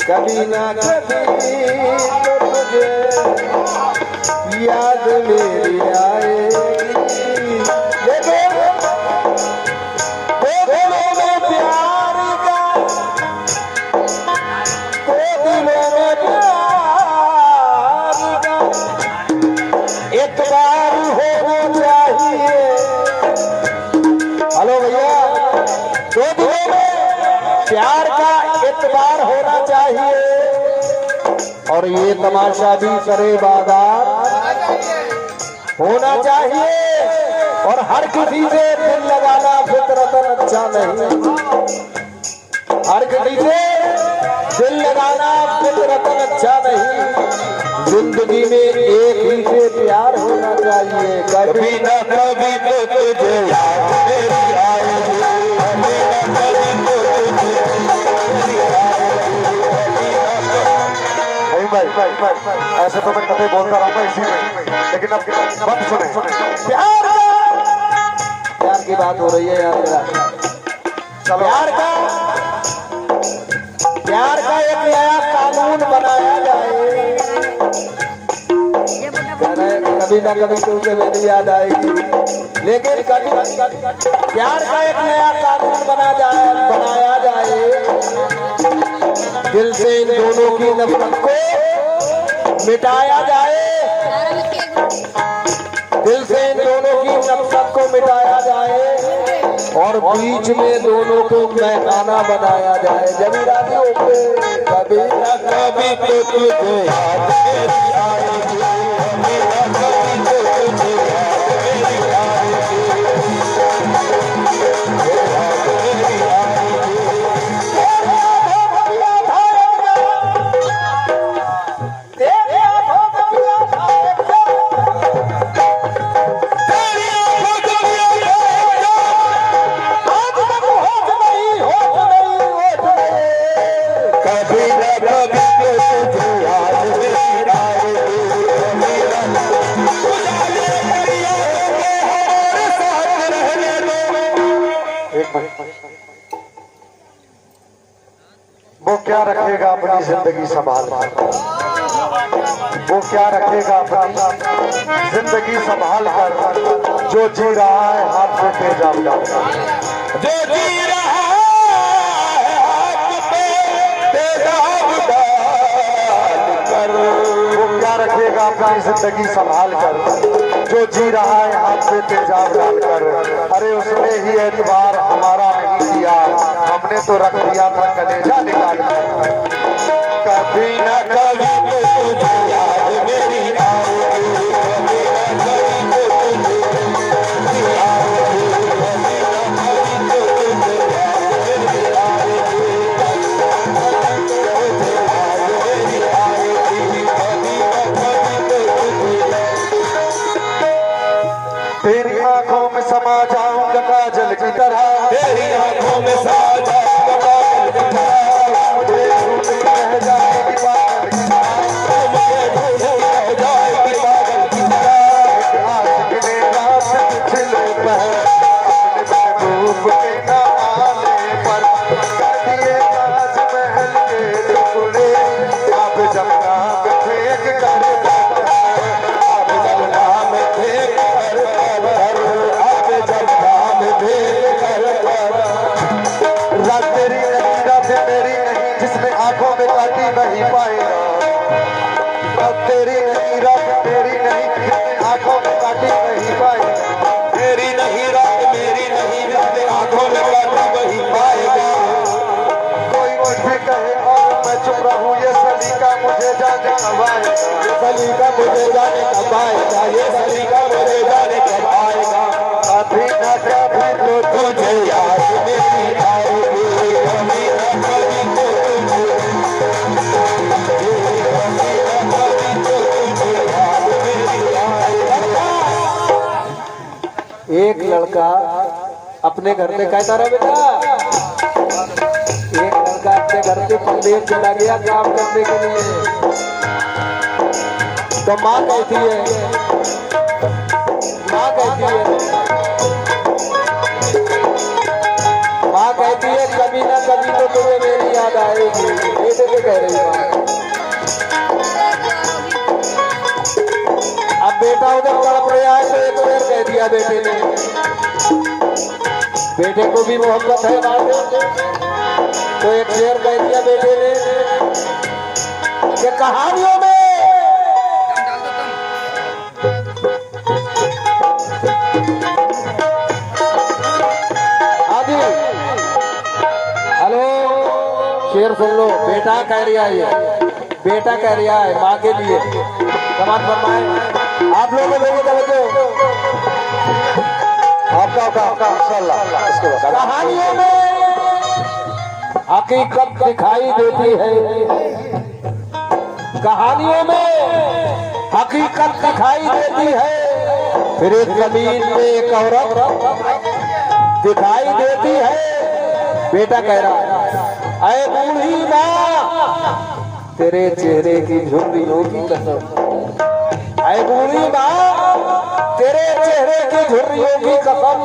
कभी ना कभी तो तुझे याद मेरी आएगी। दो दिलों में प्यार का, दो दिलों में प्यार का एतबार होना चाहिए। हेलो भैया, दो दिलों में प्यार का एतबार होना चाहिए और ये तमाशा भी करे बाजार होना चाहिए। और हर किसी से दिल लगाना फितरतन अच्छा नहीं, हर किसी से दिल लगाना फितरतन अच्छा नहीं। जिंदगी में एक ही से प्यार होना चाहिए। कभी न कभी तो तुझे याद मेरी आएगी, कभी न कभी तो तुझे भाई ऐसे तो मैं कभी बोलता रहूंगा इसी में, लेकिन अब बात सुने। प्यार की बात हो रही है यार मेरा। प्यार का एक नया कानून बनाया जाए। कभी ना कभी तुझे मेरी याद आएगी, लेकिन कभी प्यार का एक नया कानून बनाया जाए। दिल से इन दोनों की नफरत को मिटाया जाए, दिल से इन दोनों की नफरत को मिटाया जाए और बीच में दोनों को महकाना बनाया जाए। जब राजी होके कभी ना कभी तो तुझे याद मेरी आएगी, कभी ना कभी तो तुझे याद मेरी आएगी, वो क्या रखेगा अपनी जिंदगी संभाल कर, वो क्या रखेगा अपनी जिंदगी संभाल कर। जो जी रहा है हाथ में तेजाब डालकर, जो जी रहा है हाथ में तेजाब डालकर। वो क्या रखेगा अपनी जिंदगी संभाल कर, जो जी रहा है हाथ में तेजाब डालकर। अरे उसने ही एतबार हमारा नहीं किया, हमने तो रख दिया था कलेजा निकाल कर। कभी न कभी तो तुझे याद मेरी आएगी, कभी न कभी तो तुझे आएगी, कभी न कभी तो तुझे याद मेरी आएगी, तुझे याद मेरी आएगी, कभी न कभी तो तुझे। तेरी आंखों में समा जाऊंगा काजल की तरह, तेरी आंखों में समा जाऊंगा काजल की तरह। मुझे ढूंढ रह जाएगी पागल की तरह, मुझे ढूंढ रह जाएगी पागल की तरह। आशिक ने रात पिछले पहर अपने महबूब के नाले पर दिए ताजमहल के टुकड़े। अब जमुना में फेंक कर, अब जमुना में फेंक कर, अब जमुना में फेंक कर। रात तेरी नहीं, रात मेरी नहीं, जिसने आंखों में काटी वही पाएगा। रात तेरी नहीं, रात मेरी नहीं, जिसने आंखों में काटी वही पाएगा। तेरी नहीं, रात मेरी नहीं, जिसने आंखों में काटी वही पाएगा। कोई कुछ भी कहे और मैं चुप रहूं, ये सलीका मुझे जाने कब आएगा, ये सलीका मुझे जाने कब आएगा, ये सलीका मुझे जाने कब आएगा। कभी ना कभी तो तुझे याद मेरी आएगी, कभी ना कभी तो तुझे, कभी ना कभी तो तुझे याद मेरी आएगी। एक लड़का अपने घर पे कहता रहा बेटा, एक लड़का अपने घर पे पंदेर चला गया काम करने के लिए। तो माँ कहती है, माँ कहती है कभी ना कभी तो तुझे मेरी याद आएगी, बेटे को कह रही बात। अब बेटा उधर तड़प रहा है तो एक शेर कह दिया बेटे ने। बेटे को भी मोहब्बत है माँ से, तो एक शेर कह दिया बेटे ने कि कहानियों में शेर सुन लो। बेटा कह रहा है, बेटा कह रहा है माँ के लिए। समाज फरमाए आप लोगों को तवज्जो। आपका इंशाअल्लाह। कहानियों में हकीकत दिखाई देती है, कहानियों में हकीकत दिखाई देती है। फिर एक जमीन में एक औरत दिखाई देती है। बेटा कह रहा है ऐ बूढ़ी माँ तेरे चेहरे की झुर्रियों की कसम, ऐ बूढ़ी माँ तेरे चेहरे की झुर्रियों की कसम,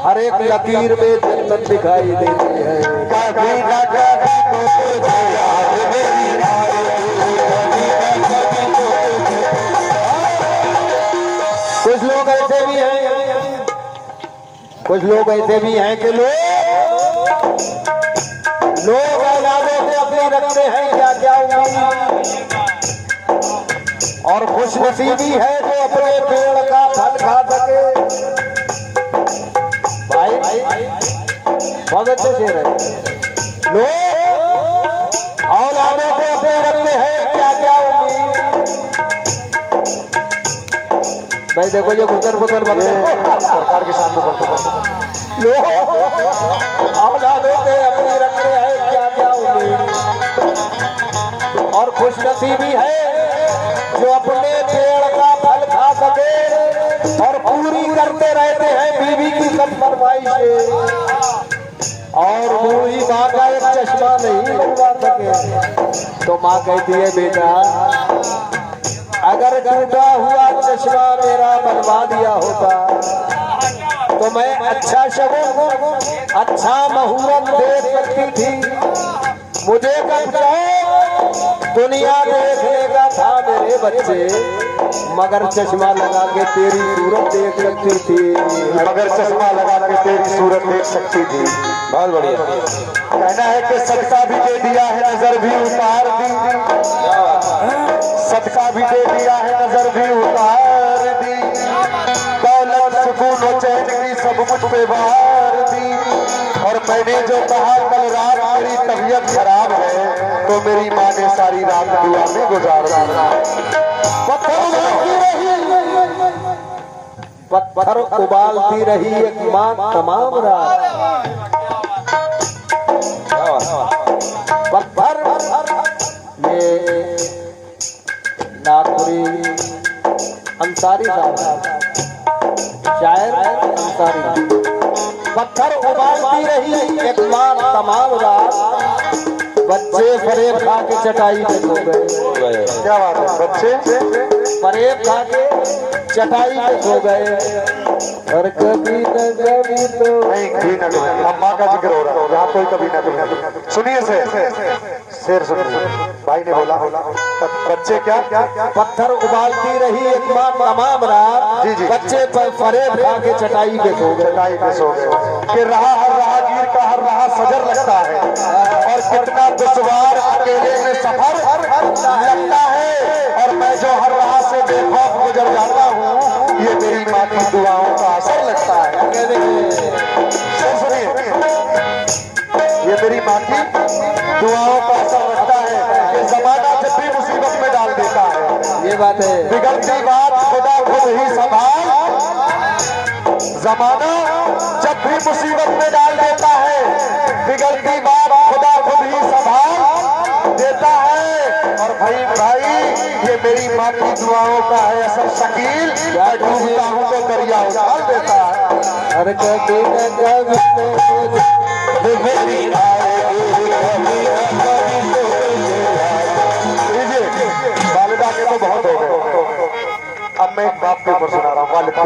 हर एक लकीर में जन्नत दिखाई देती है। कभी ना कभी तो याद मेरी कुछ लोग ऐसे भी हैं, कुछ लोग ऐसे भी हैं कि लोग औलादों से अपनी रखते हैं क्या क्या उम्मीद, और खुशनसीबी है जो अपने पेड़ का फल खा सके। भाई बहुत अच्छे शेर है। लोग औलादों से अपने रखते हैं क्या क्या उम्मीद। भाई देखो ये गुजर बनते सरकार के सामने लोग औलादों से अपनी रखते हैं क्या क्या उम्मीद, और खुशनसीबी है जो अपने पेड़ का फल खा सके और पूरी करते रहते हैं बीवी की सब फरमाइशें। और बूढ़ी माँ का एक चश्मा नहीं लगवा सके तो माँ कहती है बेटा अगर टूटा हुआ चश्मा मेरा बनवा दिया होता तो मैं अच्छा शगुन अच्छा मुहूर्त देख सकती थी। मुझे कब दुनिया देखने का था मेरे बच्चे, मगर चश्मा लगा के तेरी सूरत देख सकती थी, मगर चश्मा लगा के तेरी सूरत देख सकती थी। बहुत बढ़िया। कहना है कि सदका भी दे दिया है नजर भी उतार दी, सदका भी दे दिया है नजर भी उतार दी, दौलत सुकून और चैन की सब मुझ पे वार दी। और मैंने जो कहा कल रात मेरी तबीयत खराब है तो मेरी माँ ने सारी रात दुआ में गुजार पत्थर उबालती रही एक माँ तमाम रात। पत्थर ये नागपुरी अंसारी साहब शायर अंसारी। पत्थर उबालती रही एक माँ तमाम रात, बच्चे फरेब खा के चटाई पे सो गए। क्या बात है, बच्चे फरेब खा के चटाई पे सो गए। और कभी न कभी तो नहीं, कभी न कभी अम्मा का जिक्र हो रहा है यहाँ, कोई कभी न कभी। सुनिए शेर सुनिए, भाई ने बोला बच्चे क्या पत्थर उबालती रही एक माँ तमाम रात, जी, जी, बच्चे फरेब खा के चटाई पे सो गए। चटाई पे सो गए कि रहा हर राहगीर का हर राह सजर लगता है, और कितना दुश्वार अकेले में सफर लगता है, और मैं जो हर राह से बेखौफ गुजर जाता हूँ ये मेरी माँ की दुआओं का असर लगता है। ये मेरी माँ की दुआओं का असर लगता है कि जमाना जब भी मुसीबत में डाल देता है। ये बात है, बिगड़ती बात खुदा खुद ही संभाल, जमाना जब भी मुसीबत में डाल देता है, बिगड़ती बात खुदा खुद ही संभाल देता है। और भाई ये मेरी माँ की दुआओं का है असर शकील, मैं डूबता हूँ तो दरिया उछाल देता है। हर कभी न कभी मेरी वालिदा के तो बहुत हो गए, अब मैं एक बाप के ऊपर सुना रहा हूँ। वालिद